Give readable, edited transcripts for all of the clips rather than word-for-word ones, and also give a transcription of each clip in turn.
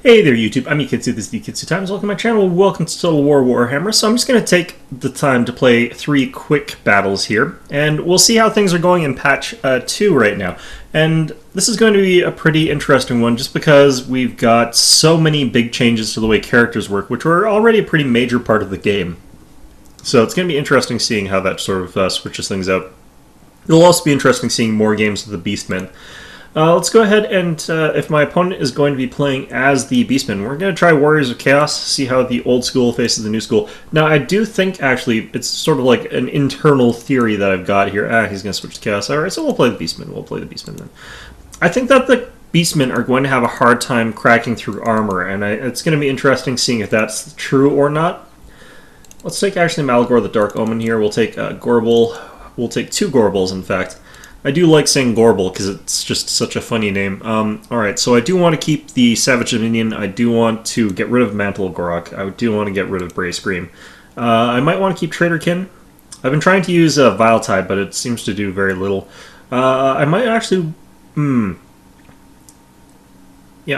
Hey there YouTube, I'm Yukitsu, this is Yukitsu Times. Welcome to my channel, welcome to Total War Warhammer. So I'm just going to take the time to play 3 quick battles here, and we'll see how things are going in patch 2 right now. And this is going to be a pretty interesting one just because we've got so many big changes to the way characters work, which were already a pretty major part of the game. So it's going to be interesting seeing how that sort of switches things out. It'll also be interesting seeing more games of the Beastmen. Let's go ahead and, if my opponent is going to be playing as the Beastmen, we're going to try Warriors of Chaos, see how the old school faces the new school. Now, I do think, actually, it's sort of like an internal theory that I've got here. He's going to switch to Chaos. Alright, so we'll play the Beastmen. We'll play the Beastmen then. I think that the Beastmen are going to have a hard time cracking through armor, and it's going to be interesting seeing if that's true or not. Let's take, actually, Malagor the Dark Omen here. We'll take Gorbel. We'll take 2 Gorbels, in fact. I do like saying Gorbel because it's just such a funny name. Alright, so I do want to keep the Savage Dominion. I do want to get rid of Mantle of Gorok. I do want to get rid of Bray Scream. I might want to keep Traitorkin. I've been trying to use Vile Tide, but it seems to do very little. I might actually... Yeah,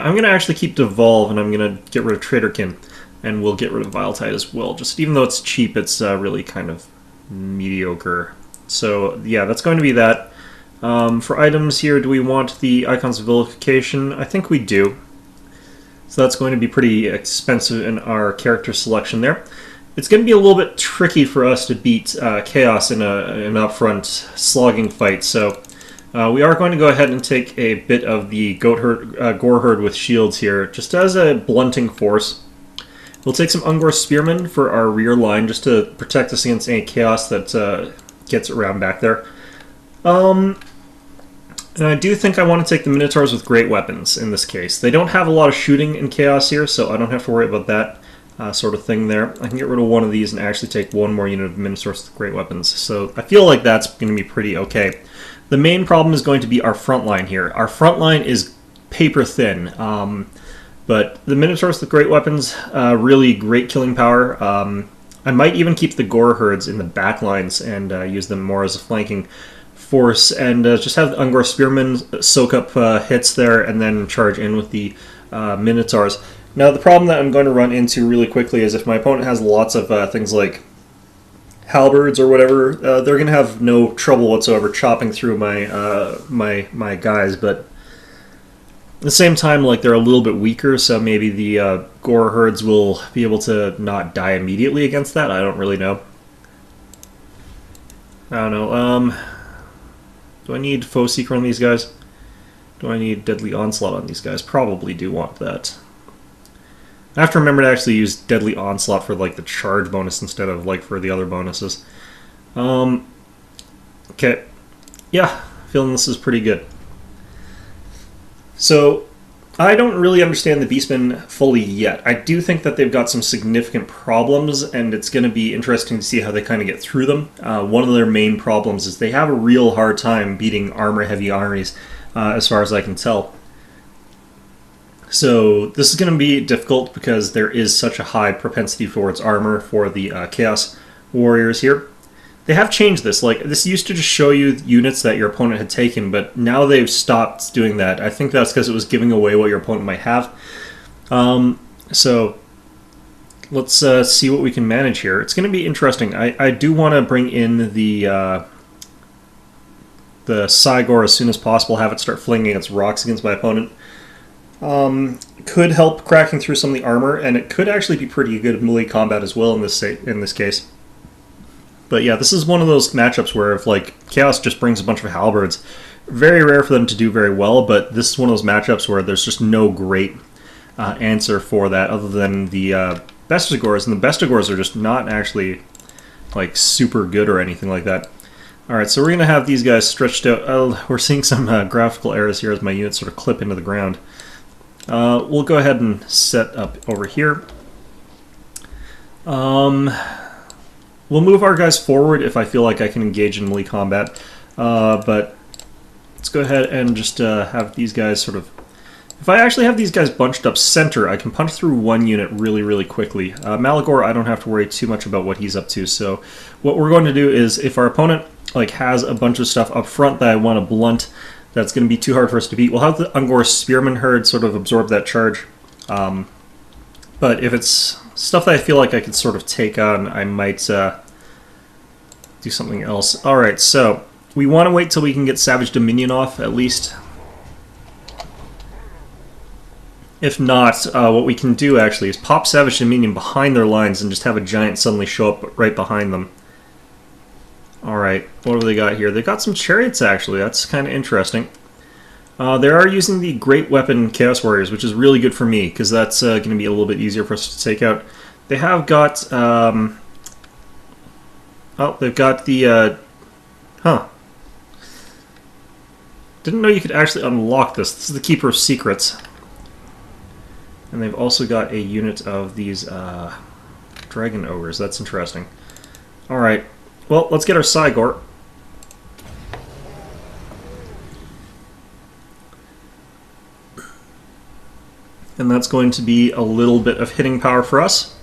I'm going to actually keep Devolve, and I'm going to get rid of Traitorkin. And we'll get rid of Vile Tide as well. Just even though it's cheap, it's really kind of mediocre. So, yeah, that's going to be that. For items here, do we want the Icons of Vilification? I think we do. So that's going to be pretty expensive in our character selection there. It's going to be a little bit tricky for us to beat Chaos in an upfront slogging fight, so we are going to go ahead and take a bit of the Gore Herd with shields here, just as a blunting force. We'll take some Ungor Spearmen for our rear line, just to protect us against any Chaos that gets around back there. And I do think I want to take the Minotaurs with great weapons in this case. They don't have a lot of shooting in Chaos here, so I don't have to worry about that sort of thing there. I can get rid of one of these and actually take one more unit of Minotaurs with great weapons. So I feel like that's going to be pretty okay. The main problem is going to be our front line here. Our front line is paper thin, but the Minotaurs with great weapons, really great killing power. I might even keep the Gore Herds in the back lines and use them more as a flanking force, and just have the Ungor Spearmen soak up hits there and then charge in with the Minotaurs. Now the problem that I'm going to run into really quickly is if my opponent has lots of things like halberds or whatever, they're going to have no trouble whatsoever chopping through my my guys, but at the same time, like, they're a little bit weaker, so maybe the Gore Herds will be able to not die immediately against that. I don't really know. I don't know. Do I need Foe Seeker on these guys? Do I need Deadly Onslaught on these guys? Probably do want that. I have to remember to actually use Deadly Onslaught for, like, the charge bonus instead of, like, for the other bonuses. Okay. Yeah, feeling this is pretty good. So, I don't really understand the Beastmen fully yet. I do think that they've got some significant problems, and it's going to be interesting to see how they kind of get through them. One of their main problems is they have a real hard time beating armor-heavy armies, as far as I can tell. So this is going to be difficult because there is such a high propensity towards armor for the Chaos Warriors here. They have changed this. Like, this used to just show you units that your opponent had taken, but now they've stopped doing that. I think that's because it was giving away what your opponent might have. So let's see what we can manage here. It's going to be interesting. I do want to bring in the Cygor as soon as possible, have it start flinging its rocks against my opponent. Could help cracking through some of the armor, and it could actually be pretty good melee combat as well in this case. But yeah, this is one of those matchups where if, like, Chaos just brings a bunch of halberds, very rare for them to do very well, but this is one of those matchups where there's just no great answer for that other than the Bestigors, and the Bestigors are just not actually, like, super good or anything like that. Alright, so we're going to have these guys stretched out. We're seeing some graphical errors here as my units sort of clip into the ground. We'll go ahead and set up over here. We'll move our guys forward if I feel like I can engage in melee combat, but let's go ahead and just have these guys sort of... If I actually have these guys bunched up center, I can punch through one unit really, really quickly. Malagor, I don't have to worry too much about what he's up to, so what we're going to do is, if our opponent, like, has a bunch of stuff up front that I want to blunt, that's going to be too hard for us to beat, we'll have the Ungor Spearman Herd sort of absorb that charge. But if it's stuff that I feel like I could sort of take on, I might do something else. Alright, so we want to wait till we can get Savage Dominion off, at least. If not, what we can do actually is pop Savage Dominion behind their lines and just have a giant suddenly show up right behind them. Alright, what have they got here? They've got some chariots actually, that's kind of interesting. They are using the Great Weapon Chaos Warriors, which is really good for me, because that's going to be a little bit easier for us to take out. They have got... oh, they've got the... Didn't know you could actually unlock this. This is the Keeper of Secrets. And they've also got a unit of these Dragon Ogres. That's interesting. Alright, well, let's get our Cygor. And that's going to be a little bit of hitting power for us.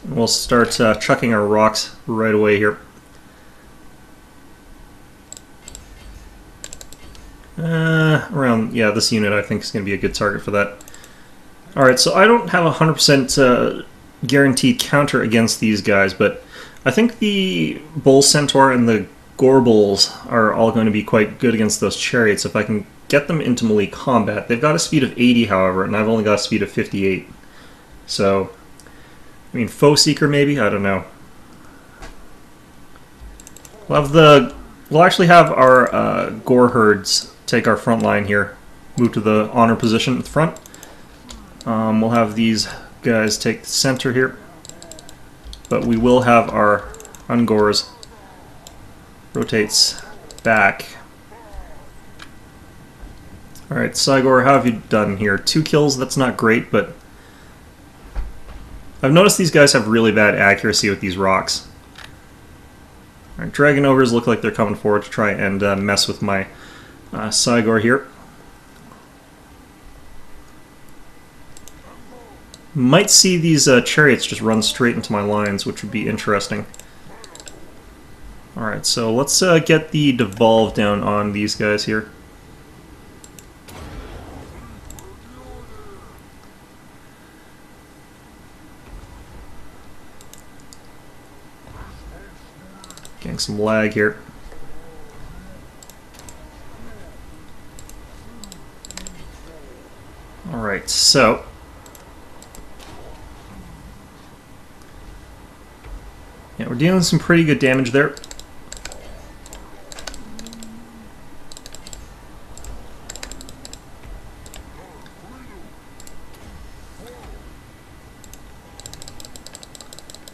And we'll start chucking our rocks right away here. Around, yeah, this unit I think is going to be a good target for that. Alright, so I don't have a 100% guaranteed counter against these guys, but I think the Bull Centaur and the Gorbals are all going to be quite good against those chariots if I can get them into melee combat. They've got a speed of 80, however, and I've only got a speed of 58. So, I mean, Foe Seeker maybe? I don't know. We'll actually have our Gore Herds take our front line here. Move to the honor position at the front. We'll have these guys take the center here. But we will have our Ungors rotates back. Alright, Cygor, how have you done here? 2 kills, that's not great, but I've noticed these guys have really bad accuracy with these rocks. Alright, Dragon Ogres look like they're coming forward to try and mess with my Cygor here. Might see these chariots just run straight into my lines, which would be interesting. Alright, so let's get the devolve down on these guys here. Getting some lag here. Alright, so yeah, we're dealing with some pretty good damage there.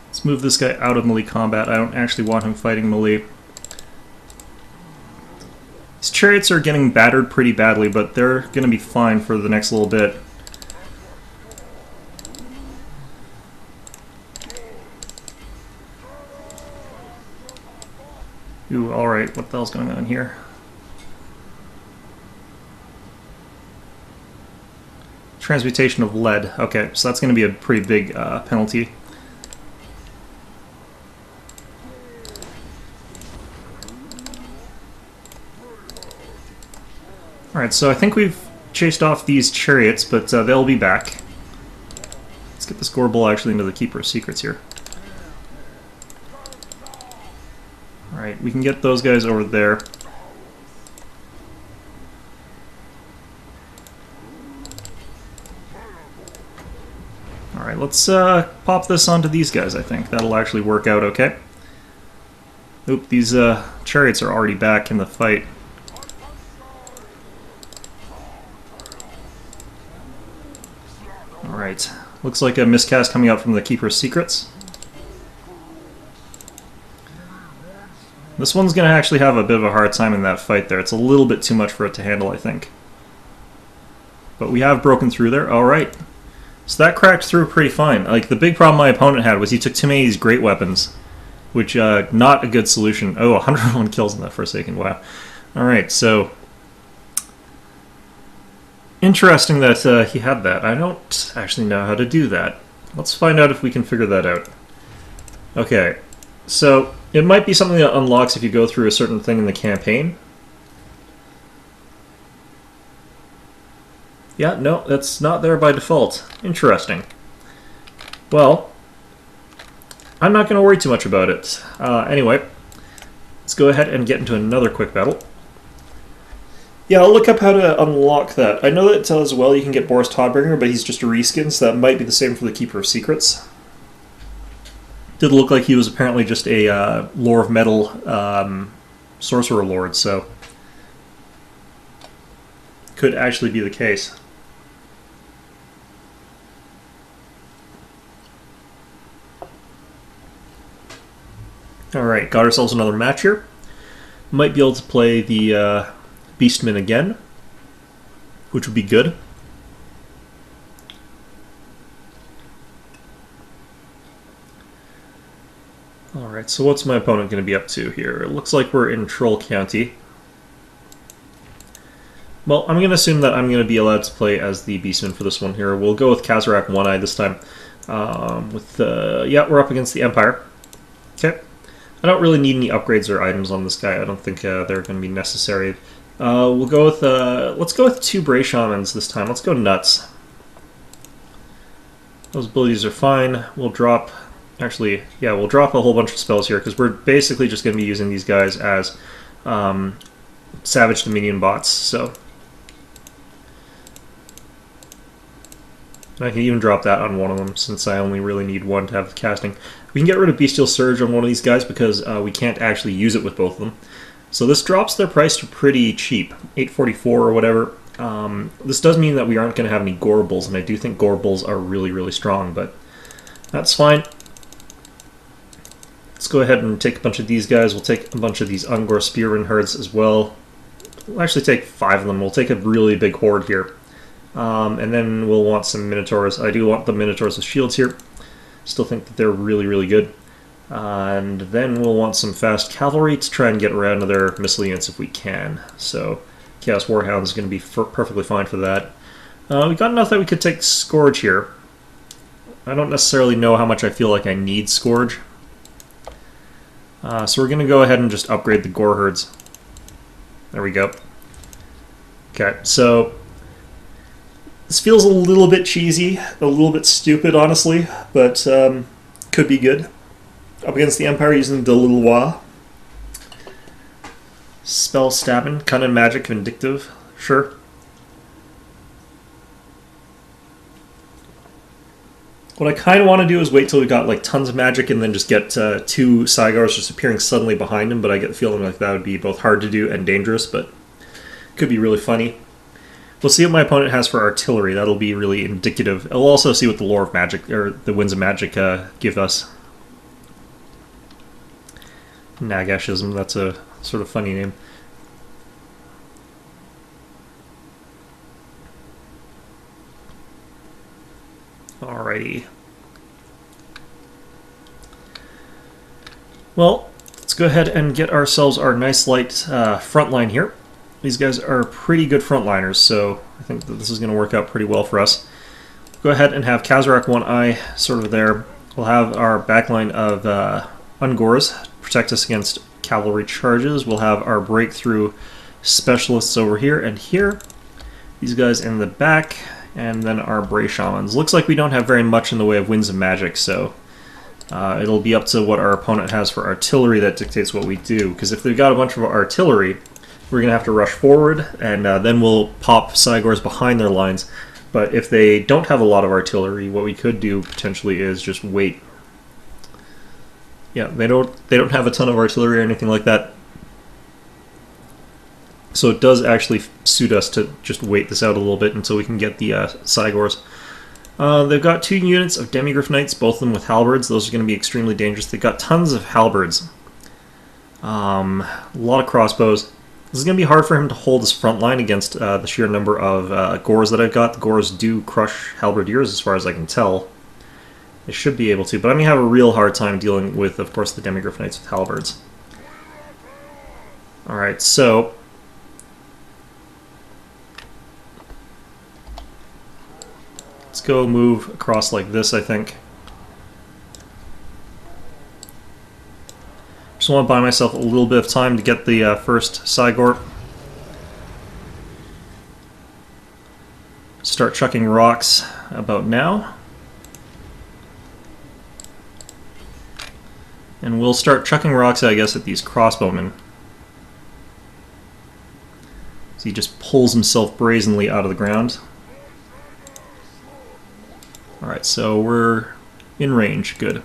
Let's move this guy out of melee combat. I don't actually want him fighting melee. These chariots are getting battered pretty badly, but they're going to be fine for the next little bit. Ooh, alright, what the hell's going on here? Transmutation of lead. Okay, so that's going to be a pretty big penalty. Alright, so I think we've chased off these chariots, but they'll be back. Let's get this Gorbal actually into the Keeper of Secrets here. Alright, we can get those guys over there. Alright, let's pop this onto these guys, I think. That'll actually work out okay. Oop, these chariots are already back in the fight. Alright, looks like a miscast coming out from the Keeper of Secrets. This one's going to actually have a bit of a hard time in that fight there. It's a little bit too much for it to handle, I think. But we have broken through there. Alright. So that cracked through pretty fine. Like, the big problem my opponent had was he took too many of these great weapons. Which, not a good solution. Oh, 101 kills in that Forsaken. Wow. Alright, so interesting that he had that. I don't actually know how to do that. Let's find out if we can figure that out. Okay, so It might be something that unlocks if you go through a certain thing in the campaign. Yeah, no, that's not there by default. Interesting. Well, I'm not going to worry too much about it. Anyway, let's go ahead and get into another quick battle. Yeah, I'll look up how to unlock that. I know that as well you can get Boris Todbringer, but he's just a reskin, so that might be the same for the Keeper of Secrets. Did look like he was apparently just a Lore of Metal Sorcerer Lord, so could actually be the case. Alright, got ourselves another match here. Might be able to play the Beastman again, which would be good. Alright, so what's my opponent going to be up to here? It looks like we're in Troll County. Well, I'm going to assume that I'm going to be allowed to play as the Beastman for this one here. We'll go with Kazarak One-Eye this time. Yeah, we're up against the Empire. Okay. I don't really need any upgrades or items on this guy. I don't think they're going to be necessary. We'll go with, let's go with 2 Bray Shamans this time. Let's go nuts. Those abilities are fine. We'll drop, actually, yeah, we'll drop a whole bunch of spells here because we're basically just going to be using these guys as Savage Dominion bots, so. I can even drop that on one of them since I only really need one to have the casting. We can get rid of Bestial Surge on one of these guys because we can't actually use it with both of them. So this drops their price to pretty cheap, $8.44 or whatever. This does mean that we aren't going to have any Gorbals, and I do think Gorbals are really, really strong, but that's fine. Let's go ahead and take a bunch of these guys. We'll take a bunch of these Ungor Spearman herds as well. We'll actually take 5 of them. We'll take a really big horde here. And then we'll want some Minotaurs. I do want the Minotaurs with shields here. Still think that they're really, really good. And then we'll want some fast cavalry to try and get around to their missile units if we can. So Chaos Warhound is going to be perfectly fine for that. We got enough that we could take Scourge here. I don't necessarily know how much I feel like I need Scourge. So we're going to go ahead and just upgrade the Gore Herds. There we go. Okay, so this feels a little bit cheesy, a little bit stupid, honestly, but could be good. Up against the Empire using De Lillois. Spell Stabbing, Cunning Magic, Vindictive, sure. What I kind of want to do is wait till we got like tons of magic and then just get 2 Cygars just appearing suddenly behind him, but I get the feeling like that would be both hard to do and dangerous, but could be really funny. We'll see what my opponent has for artillery. That'll be really indicative. We'll also see what the Lore of Magic, or the Winds of Magic, give us. Nagashism, that's a sort of funny name. Alrighty. Well, let's go ahead and get ourselves our nice light front line here. These guys are pretty good frontliners, so I think that this is going to work out pretty well for us. Go ahead and have Kazarak One-Eye sort of there. We'll have our backline of Ungors protect us against cavalry charges. We'll have our breakthrough specialists over here and here. These guys in the back, and then our Bray Shamans. Looks like we don't have very much in the way of Winds of Magic, so it'll be up to what our opponent has for artillery that dictates what we do. Because if they've got a bunch of artillery, we're going to have to rush forward, and then we'll pop Cygors behind their lines. But if they don't have a lot of artillery, what we could do potentially is just wait. Yeah, they don't have a ton of artillery or anything like that. So it does actually suit us to just wait this out a little bit until we can get the Cygors. They've got 2 units of Demigryph Knights, both of them with halberds. Those are going to be extremely dangerous. They've got tons of halberds. A lot of crossbows. This is going to be hard for him to hold his front line against the sheer number of Gors that I've got. The Gors do crush halberdiers as far as I can tell. They should be able to, but I'm going to have a real hard time dealing with, of course, the Demigryph Knights with halberds. Alright, so let's go move across like this, I think. Just want to buy myself a little bit of time to get the first Cygor. Start chucking rocks about now. And we'll start chucking rocks, I guess, at these crossbowmen. So he just pulls himself brazenly out of the ground. Alright, so we're in range. Good.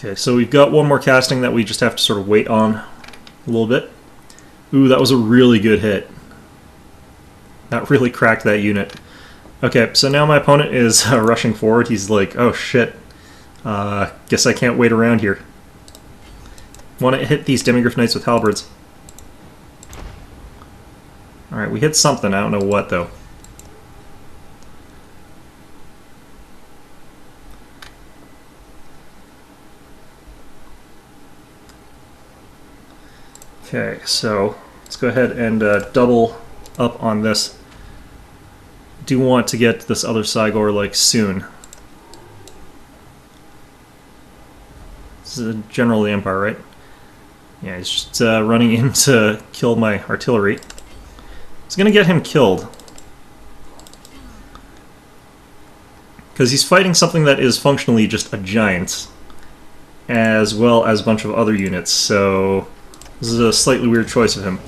Okay, so we've got one more casting that we just have to sort of wait on a little bit. Ooh, that was a really good hit. That really cracked that unit. Okay, so now my opponent is rushing forward. He's like, oh shit, guess I can't wait around here. Want to hit these Demigryph Knights with halberds. Alright, we hit something, I don't know what though. Okay, so let's go ahead and double up on this. Do want to get this other Cygor like soon. This is a general of the Empire, right? Yeah, he's just running in to kill my artillery. It's gonna get him killed. Because he's fighting something that is functionally just a giant, as well as a bunch of other units, so this is a slightly weird choice of him.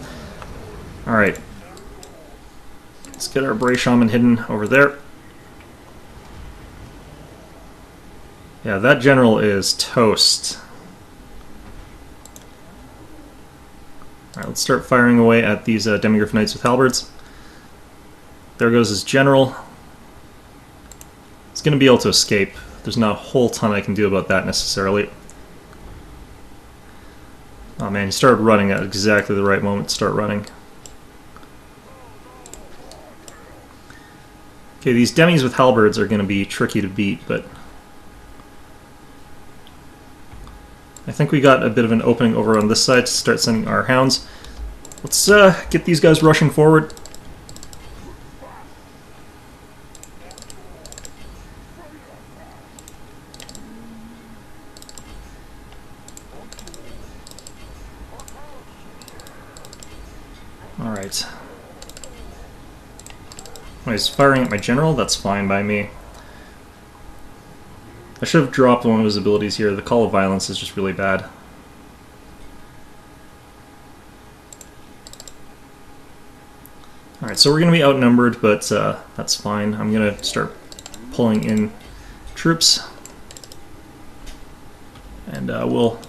Alright. Let's get our Bray Shaman hidden over there. Yeah, that general is toast. Alright, let's start firing away at these Demigryph Knights with halberds. There goes his general. He's going to be able to escape. There's not a whole ton I can do about that necessarily. Oh man, he started running at exactly the right moment to start running. Okay, these demis with halberds are going to be tricky to beat, but I think we got a bit of an opening over on this side to start sending our hounds. Let's get these guys rushing forward. Alright. Oh, he's firing at my general? That's fine by me. I should have dropped one of his abilities here. The Call of Violence is just really bad. Alright, so we're going to be outnumbered, but that's fine. I'm going to start pulling in troops. And we'll...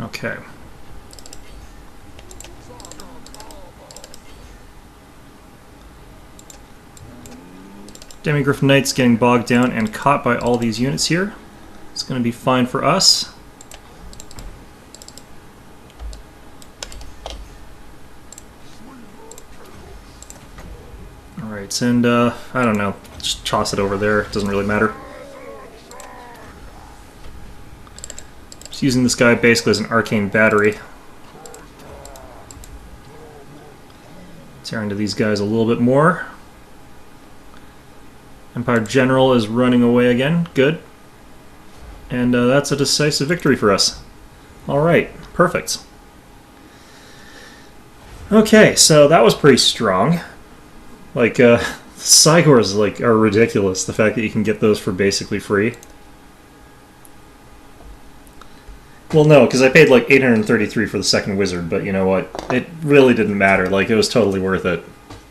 Okay. Demigryph Knights getting bogged down and caught by all these units here. It's going to be fine for us. Alright, and I don't know, just toss it over there, it doesn't really matter. Just using this guy basically as an arcane battery. Tear into these guys a little bit more. Empire General is running away again. Good. And that's a decisive victory for us. Alright, perfect. Okay, so that was pretty strong. Like, Cygors like, are ridiculous. The fact that you can get those for basically free. Well, no, because I paid like 833 for the second wizard, but you know what? It really didn't matter. Like, it was totally worth it.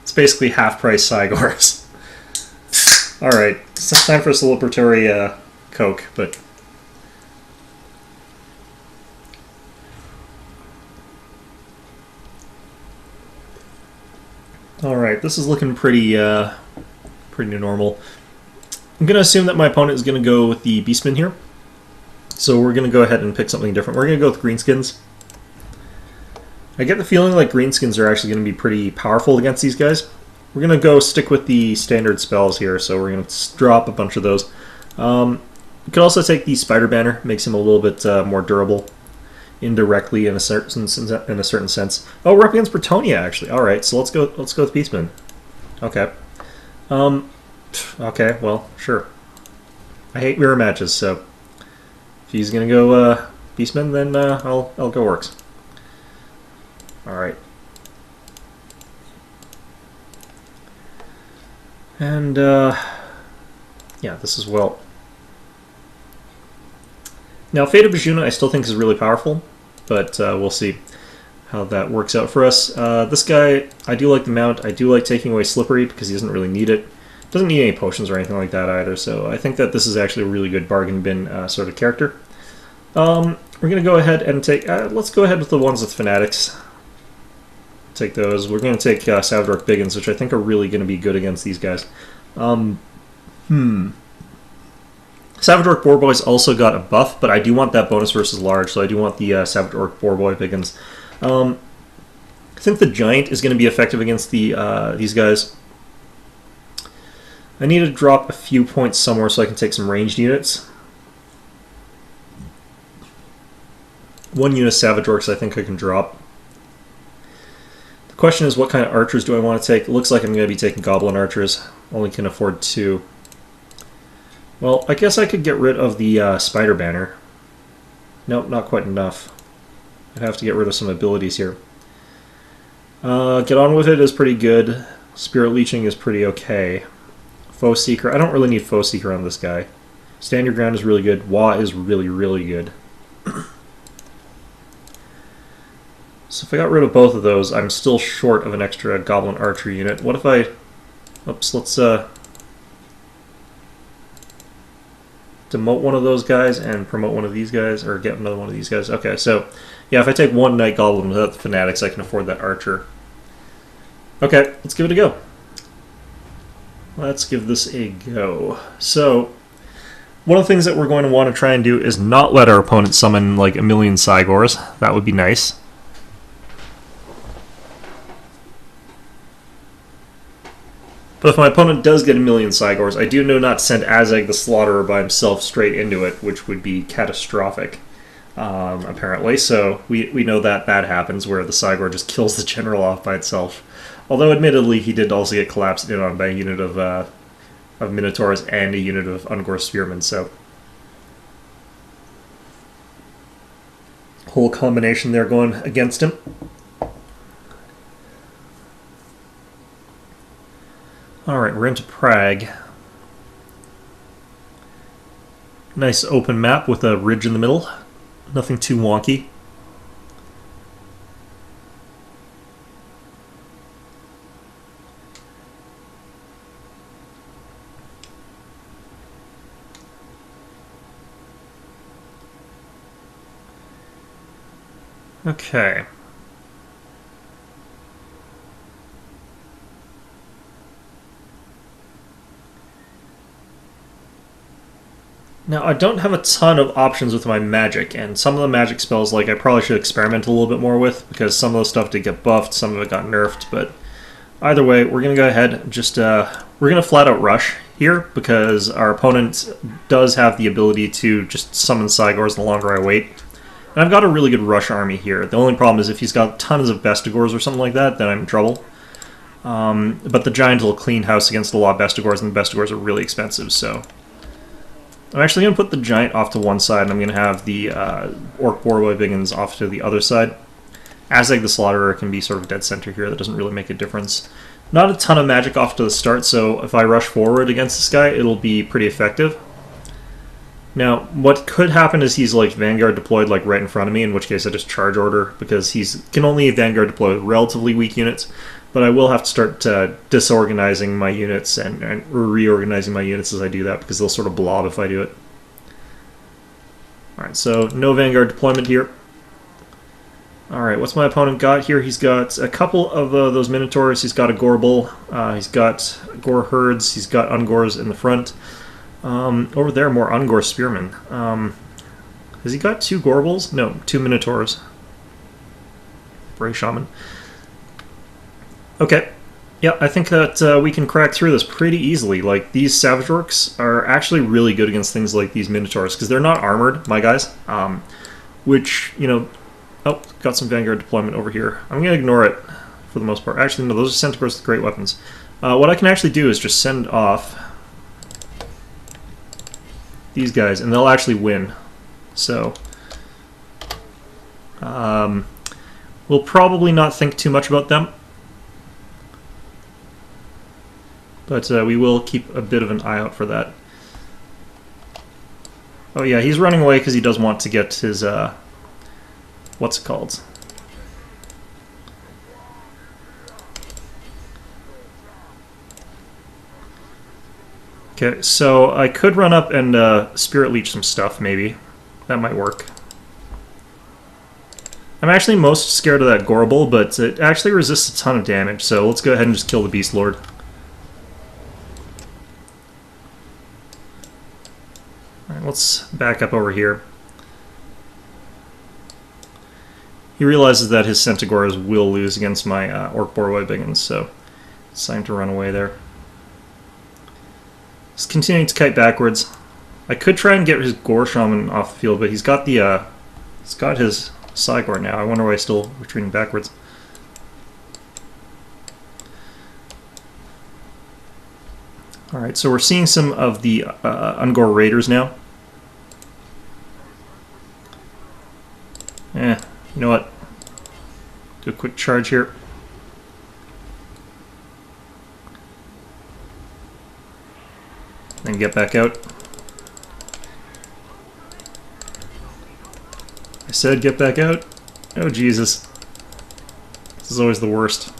It's basically half-price Cygors. Alright, it's time for a celebratory Coke, but... Alright, this is looking pretty normal. I'm going to assume that my opponent is going to go with the Beastmen here. So we're going to go ahead and pick something different. We're going to go with Greenskins. I get the feeling like Greenskins are actually going to be pretty powerful against these guys. We're going to go stick with the standard spells here, so we're going to drop a bunch of those. We could also take the Spider Banner, makes him a little bit more durable. indirectly in a certain sense. Oh, we're up against Bretonia actually. All right, so let's go with Beastman. Okay. Okay. Well, sure. I hate mirror matches, so if he's gonna go Beastman, then I'll go Orcs. All right. And yeah, this is well. Now, Fate of Bajuna I still think is really powerful, but we'll see how that works out for us. This guy, I do like the mount. I do like taking away Slippery because he doesn't really need it. Doesn't need any potions or anything like that either, so I think that this is actually a really good bargain bin sort of character. We're going to go ahead and take... let's go ahead with the ones with Fanatics. Take those. We're going to take Savage Orc Biggins, which I think are really going to be good against these guys. Savage Orc Boar Boy's also got a buff, but I do want that bonus versus large, so I do want the Savage Orc Boar Boy Biggins. I think the Giant is going to be effective against the these guys. I need to drop a few points somewhere so I can take some ranged units. One unit of Savage Orcs I think I can drop. The question is, what kind of archers do I want to take? It looks like I'm going to be taking Goblin Archers. Only can afford 2. Well, I guess I could get rid of the Spider Banner. Nope, not quite enough. I'd have to get rid of some abilities here. Get On With It is pretty good. Spirit Leeching is pretty okay. Foe Seeker, I don't really need Foe Seeker on this guy. Stand Your Ground is really good. Wah is really, really good. So if I got rid of both of those, I'm still short of an extra Goblin Archer unit. What if I... Oops, let's demote one of those guys and promote one of these guys, or get another one of these guys. Okay, so yeah, if I take one Night Goblin without the Fanatics, I can afford that Archer. Okay, let's give it a go. Let's give this a go. So, one of the things that we're going to want to try and do is not let our opponent summon like a million Cygors. That would be nice. But if my opponent does get a million Cygors, I do know not to send Azeg the Slaughterer by himself straight into it, which would be catastrophic, apparently. So we know that that happens, where the Cygor just kills the general off by itself. Although, admittedly, he did also get collapsed in on by a unit of Minotaurs and a unit of Ungor Spearmen, so... Whole combination there going against him. Alright, we're into Prague. Nice open map with a ridge in the middle. Nothing too wonky. Okay. Now, I don't have a ton of options with my magic, and some of the magic spells, like, I probably should experiment a little bit more with, because some of the stuff did get buffed, some of it got nerfed, but either way, we're going to go ahead and just, we're going to flat out rush here, because our opponent does have the ability to just summon Cygors the longer I wait. And I've got a really good rush army here. The only problem is if he's got tons of Bestigors or something like that, then I'm in trouble. But the Giant will clean house against a lot of Bestigors, and the Bestigors are really expensive, so... I'm actually going to put the Giant off to one side, and I'm going to have the Orc Boar Boy Biggins off to the other side. Azeg the Slaughterer can be sort of dead center here. That doesn't really make a difference. Not a ton of magic off to the start, so if I rush forward against this guy, it'll be pretty effective. Now, what could happen is he's like Vanguard deployed like right in front of me, in which case I just charge order, because he's can only Vanguard deploy relatively weak units. But I will have to start disorganizing my units and reorganizing my units as I do that, because they'll sort of blob if I do it. Alright, so no Vanguard deployment here. Alright, what's my opponent got here? He's got a couple of those Minotaurs. He's got a Gorbull. He's got Gore Herds. He's got Ungors in the front. Over there, more Ungor Spearmen. Has he got 2 Gorbulls? No, 2 Minotaurs. Bray Shaman. Okay, yeah, I think that we can crack through this pretty easily. Like, these Savage Orcs are actually really good against things like these Minotaurs, because they're not armored, my guys. Which, you know, Oh, got some Vanguard deployment over here. I'm going to ignore it for the most part. Actually, no, those are Centaurs with great weapons. What I can actually do is just send off these guys, and they'll actually win. So, we'll probably not think too much about them. But we will keep a bit of an eye out for that. Oh yeah, he's running away because he does want to get his, what's it called? Okay, so I could run up and Spirit Leech some stuff, maybe. That might work. I'm actually most scared of that Gorble, but it actually resists a ton of damage, so let's go ahead and just kill the Beast Lord. Alright, let's back up over here. He realizes that his Centaurs will lose against my Orc Boar Biggins, so it's time to run away there. He's continuing to kite backwards. I could try and get his Gore Shaman off the field, but he's got the he's got his Cygor now. I wonder why he's still retreating backwards. Alright, so we're seeing some of the Ungor Raiders now. You know what? Do a quick charge here. Then get back out. I said get back out. Oh Jesus. This is always the worst.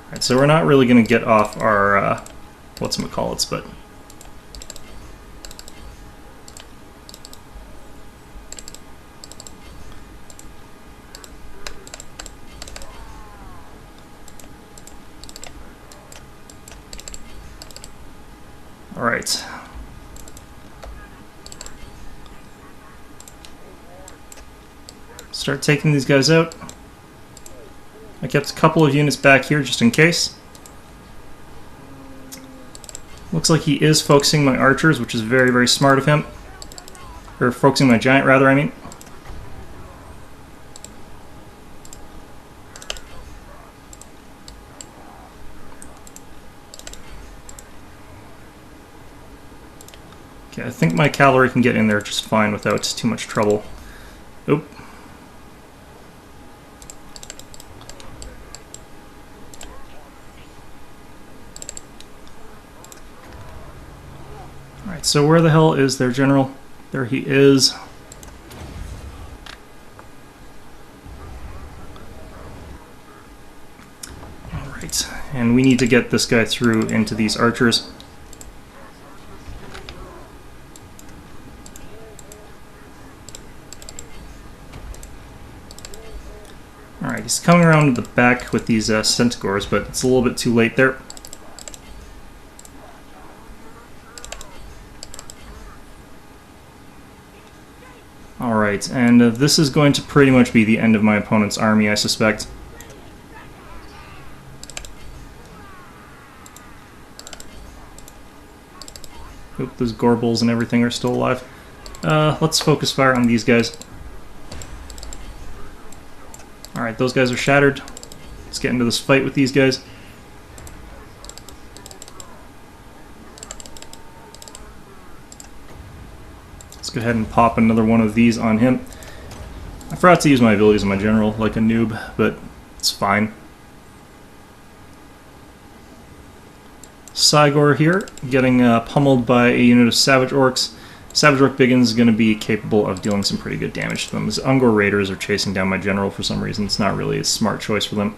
Alright, so we're not really going to get off our, whatchamacallits, but... Alright. Start taking these guys out. I kept a couple of units back here just in case. Looks like he is focusing my archers, which is very, very smart of him. Or focusing my giant, rather, I mean. Okay, I think my cavalry can get in there just fine without too much trouble. Oop. Alright, so where the hell is their general? There he is. Alright, and we need to get this guy through into these archers. Alright, he's coming around to the back with these Centaurs, but it's a little bit too late there. Alright, and this is going to pretty much be the end of my opponent's army, I suspect. Hope those Gorbles and everything are still alive. Let's focus fire on these guys. Alright, those guys are shattered. Let's get into this fight with these guys. Let's go ahead and pop another one of these on him. I forgot to use my abilities on my general like a noob, but it's fine. Cygor here, getting pummeled by a unit of Savage Orcs. Savage Orc Biggins is going to be capable of dealing some pretty good damage to them. These Ungor Raiders are chasing down my general for some reason. It's not really a smart choice for them.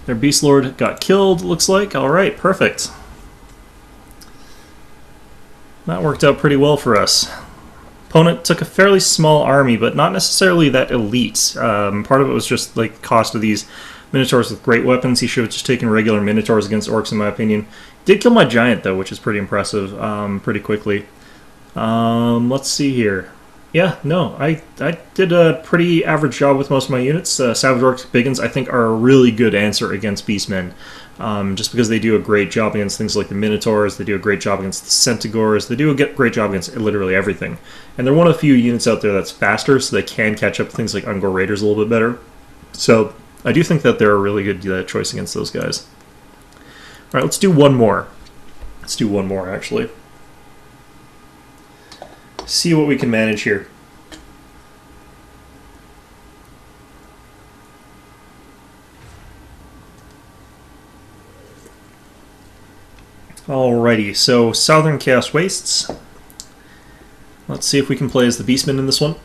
Their Beast Lord got killed, looks like. Alright, perfect. That worked out pretty well for us. Opponent took a fairly small army, but not necessarily that elite. Part of it was just like cost of these Minotaurs with great weapons. He should have just taken regular Minotaurs against Orcs, in my opinion. Did kill my giant, though, which is pretty impressive, pretty quickly. Let's see here. Yeah, no, I did a pretty average job with most of my units. Savage Orcs Biggins, I think, are a really good answer against Beastmen. Just because they do a great job against things like the Minotaurs, they do a great job against the Centaurs, they do a great job against literally everything. And they're one of the few units out there that's faster, so they can catch up to things like Ungor Raiders a little bit better. So I do think that they're a really good choice against those guys. Alright, let's do one more. Let's do one more, actually. See what we can manage here. Alrighty, so Southern Chaos Wastes. Let's see if we can play as the Beastman in this one.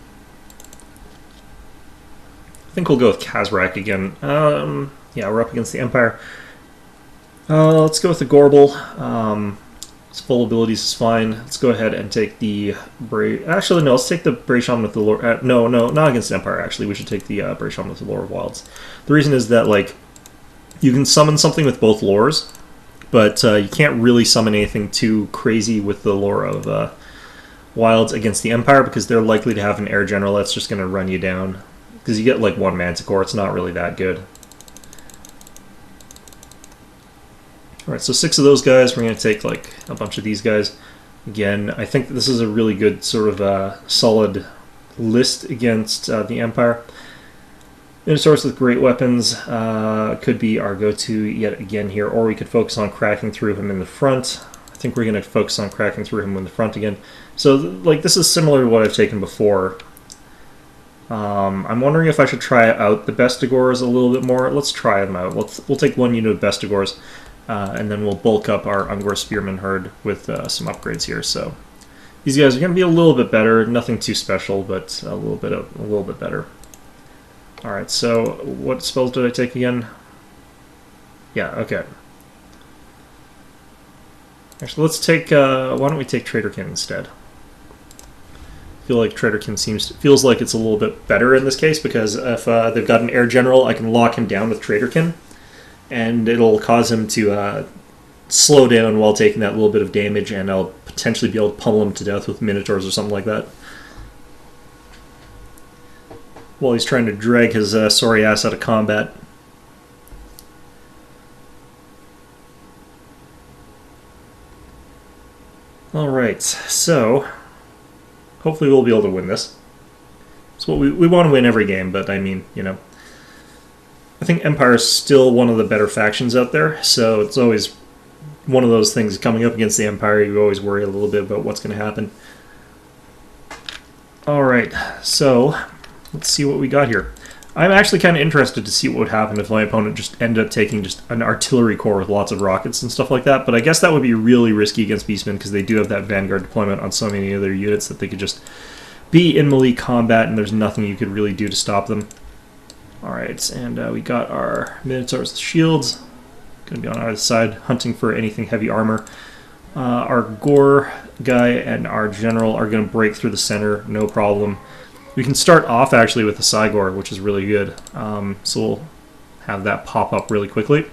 I think we'll go with Kazrak again. Yeah, we're up against the Empire. Let's go with the Gorbel. Its full abilities is fine. Let's go ahead and take the Actually, no. Let's take the Bray Shaman with the Lore. No, not against the Empire. Actually, we should take the Bray Shaman with the Lore of Wilds. The reason is that like you can summon something with both lores, but you can't really summon anything too crazy with the Lore of Wilds against the Empire because they're likely to have an Air General that's just going to run you down. Because you get like one Manticore, it's not really that good. Alright, so 6 of those guys. We're going to take like a bunch of these guys. Again, I think this is a really good sort of solid list against the Empire. Minotaurs with great weapons could be our go-to yet again here, or we could focus on cracking through him in the front. I think we're going to focus on cracking through him in the front again. So like this is similar to what I've taken before. I'm wondering if I should try out the Bestigors a little bit more. Let's try them out. We'll take one unit of Bestigors. And then we'll bulk up our Ungor Spearman herd with some upgrades here. So these guys are going to be a little bit better. Nothing too special, but a little bit better. All right. So what spells did I take again? Yeah. Okay. Actually, let's take. Why don't we take Traderkin instead? I feel like Traderkin feels like it's a little bit better in this case because if they've got an Air General, I can lock him down with Traderkin. And it'll cause him to slow down while taking that little bit of damage, and I'll potentially be able to pummel him to death with Minotaurs or something like that. While he's trying to drag his sorry ass out of combat. Alright, so hopefully we'll be able to win this. It's what we want to win every game, but I mean, you know. I think Empire is still one of the better factions out there, so it's always one of those things coming up against the Empire. You always worry a little bit about what's going to happen. Alright, so let's see what we got here. I'm actually kind of interested to see what would happen if my opponent just ended up taking just an artillery corps with lots of rockets and stuff like that, but I guess that would be really risky against Beastmen because they do have that Vanguard deployment on so many other units that they could just be in melee combat and there's nothing you could really do to stop them. Alright, and we got our Minotaurs with shields. Going to be on either side, hunting for anything heavy armor. Our Gore guy and our General are going to break through the center, no problem. We can start off actually with the Cygor, which is really good. So we'll have that pop up really quickly.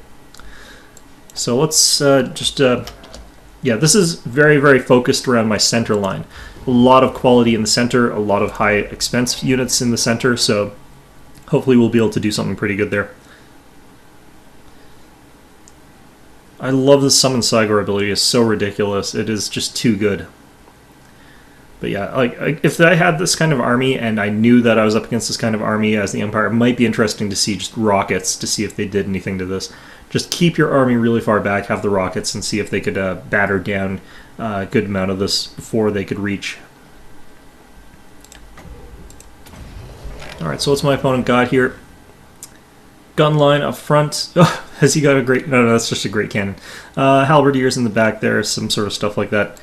So let's yeah, this is very, very focused around my center line. A lot of quality in the center, a lot of high expense units in the center, so hopefully we'll be able to do something pretty good there. I love the Summon Cygor ability. It's so ridiculous. It is just too good. But yeah, like if I had this kind of army and I knew that I was up against this kind of army as the Empire, it might be interesting to see just rockets to see if they did anything to this. Just keep your army really far back, have the rockets, and see if they could batter down a good amount of this before they could reach. Alright, so what's my opponent got here? Gun line up front. Oh, has he got a great... No, that's just a great cannon. Halberdiers in the back there, some sort of stuff like that.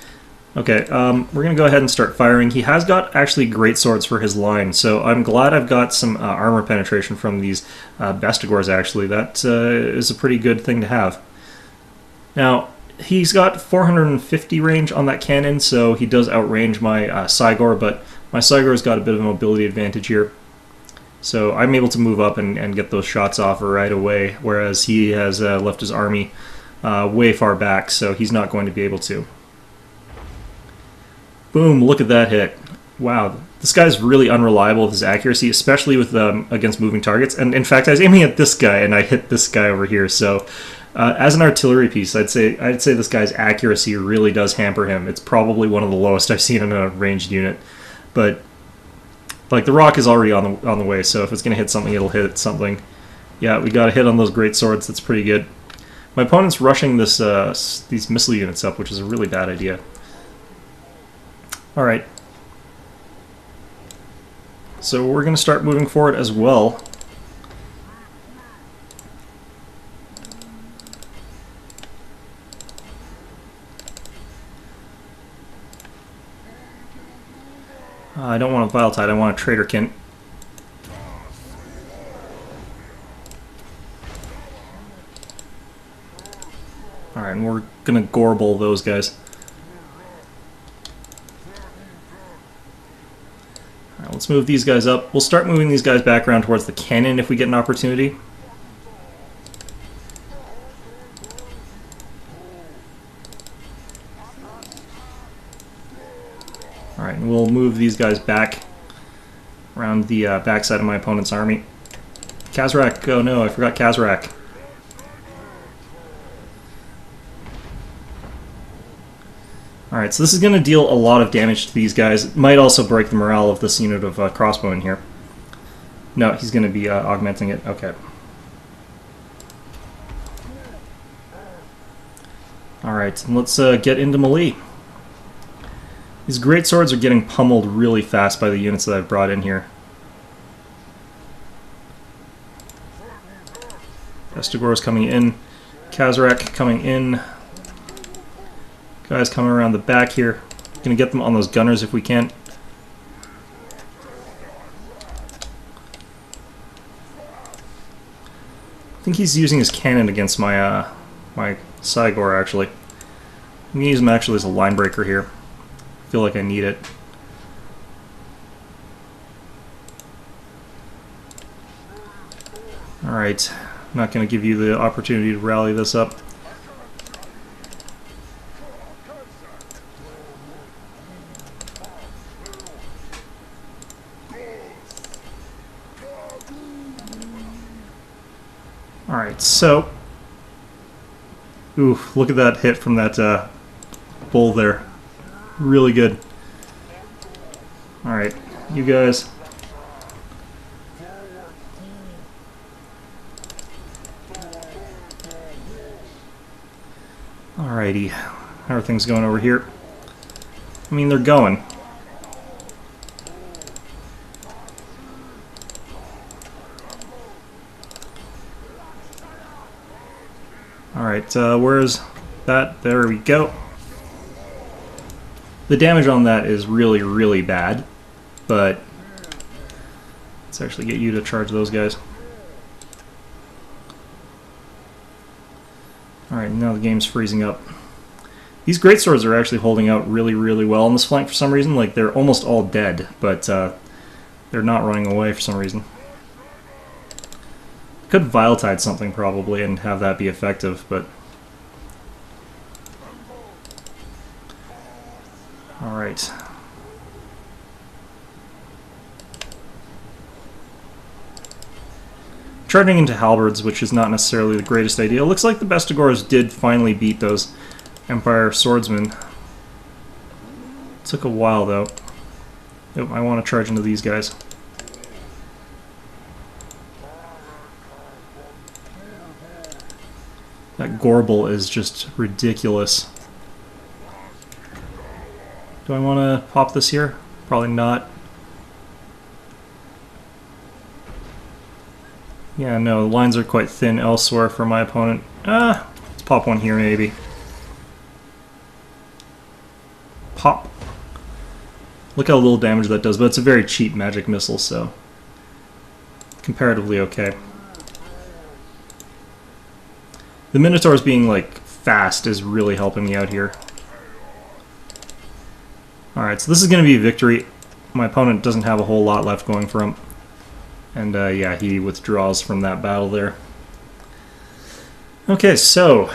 Okay, we're going to go ahead and start firing. He has got actually great swords for his line, so I'm glad I've got some armor penetration from these Bestigors, actually. That is a pretty good thing to have. Now, he's got 450 range on that cannon, so he does outrange my Cygor, but my Cygor's got a bit of a mobility advantage here. So I'm able to move up and get those shots off right away, whereas he has left his army way far back, so he's not going to be able to. Boom, look at that hit. Wow, this guy's really unreliable with his accuracy, especially with against moving targets. And in fact, I was aiming at this guy, and I hit this guy over here. So, as an artillery piece, I'd say this guy's accuracy really does hamper him. It's probably one of the lowest I've seen in a ranged unit. But like the rock is already on the way, so if it's gonna hit something, it'll hit something. Yeah, we got a hit on those great swords. That's pretty good. My opponent's rushing this these missile units up, which is a really bad idea. All right. So we're going to start moving forward as well. I don't want a Vile Tide, I want a Traderkin. Alright, and we're going to Gorble those guys. Alright, let's move these guys up. We'll start moving these guys back around towards the cannon if we get an opportunity. Alright, and we'll move these guys back around the backside of my opponent's army. Kazarak, oh no, I forgot Kazarak. Alright, so this is going to deal a lot of damage to these guys. It might also break the morale of this unit of crossbowmen here. No, he's going to be augmenting it. Okay. Alright, let's get into melee. These great swords are getting pummeled really fast by the units that I've brought in here. Vestigor's coming in. Kazarak coming in. Guys coming around the back here. Gonna get them on those gunners if we can. I think he's using his cannon against my my Cygor actually. I'm gonna use him actually as a line breaker here. I feel like I need it. Alright, I'm not gonna give you the opportunity to rally this up. Alright, so... Ooh, look at that hit from that bull there. Really good. Alright, you guys. Alrighty, how are things going over here? I mean, they're going. Alright, where's that? There we go. The damage on that is really, really bad, but let's actually get you to charge those guys. Alright, now the game's freezing up. These greatswords are actually holding out really, really well on this flank for some reason. Like, they're almost all dead, but they're not running away for some reason. Could Vile Tide something probably and have that be effective, but... Alright. Charging into halberds, which is not necessarily the greatest idea. It looks like the Vestigors did finally beat those Empire swordsmen. Took a while though. Yep, I want to charge into these guys. That Gorble is just ridiculous. Do I want to pop this here? Probably not. Yeah, no, the lines are quite thin elsewhere for my opponent. Let's pop one here maybe. Pop. Look how little damage that does, but it's a very cheap magic missile, so comparatively okay. The Minotaurs being, like, fast is really helping me out here. Alright, so this is going to be a victory. My opponent doesn't have a whole lot left going for him. And, yeah, he withdraws from that battle there. Okay, so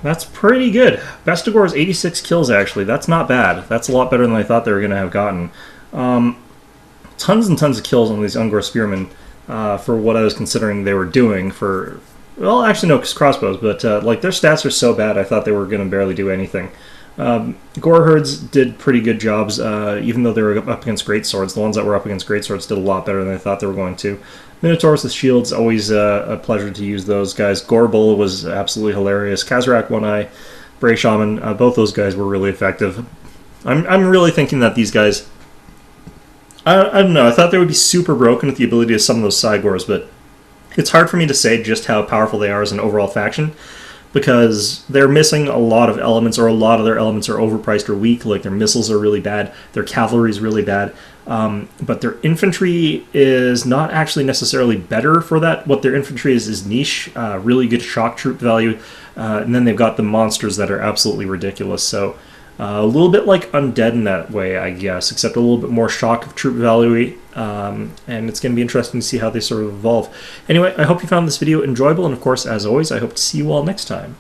that's pretty good. Vestigor's 86 kills, actually. That's not bad. That's a lot better than I thought they were going to have gotten. Tons and tons of kills on these Ungor Spearmen for what I was considering they were doing for... Well, actually, no, because crossbows, but like their stats are so bad, I thought they were going to barely do anything. Gore Herds did pretty good jobs, even though they were up against greatswords. The ones that were up against greatswords did a lot better than I thought they were going to. Minotaurs with shields, always a pleasure to use those guys. Gorbel was absolutely hilarious. Kazarak One Eye, Bray Shaman, both those guys were really effective. I'm really thinking that these guys... I don't know, I thought they would be super broken with the ability of some of those Cygors, but it's hard for me to say just how powerful they are as an overall faction, because they're missing a lot of elements, or a lot of their elements are overpriced or weak. Like their missiles are really bad, their cavalry is really bad, but their infantry is not actually necessarily better for that. What their infantry is niche, really good shock troop value, and then they've got the monsters that are absolutely ridiculous. So a little bit like Undead in that way, I guess, except a little bit more shock of troop value, and it's going to be interesting to see how they sort of evolve. Anyway, I hope you found this video enjoyable, and of course, as always, I hope to see you all next time.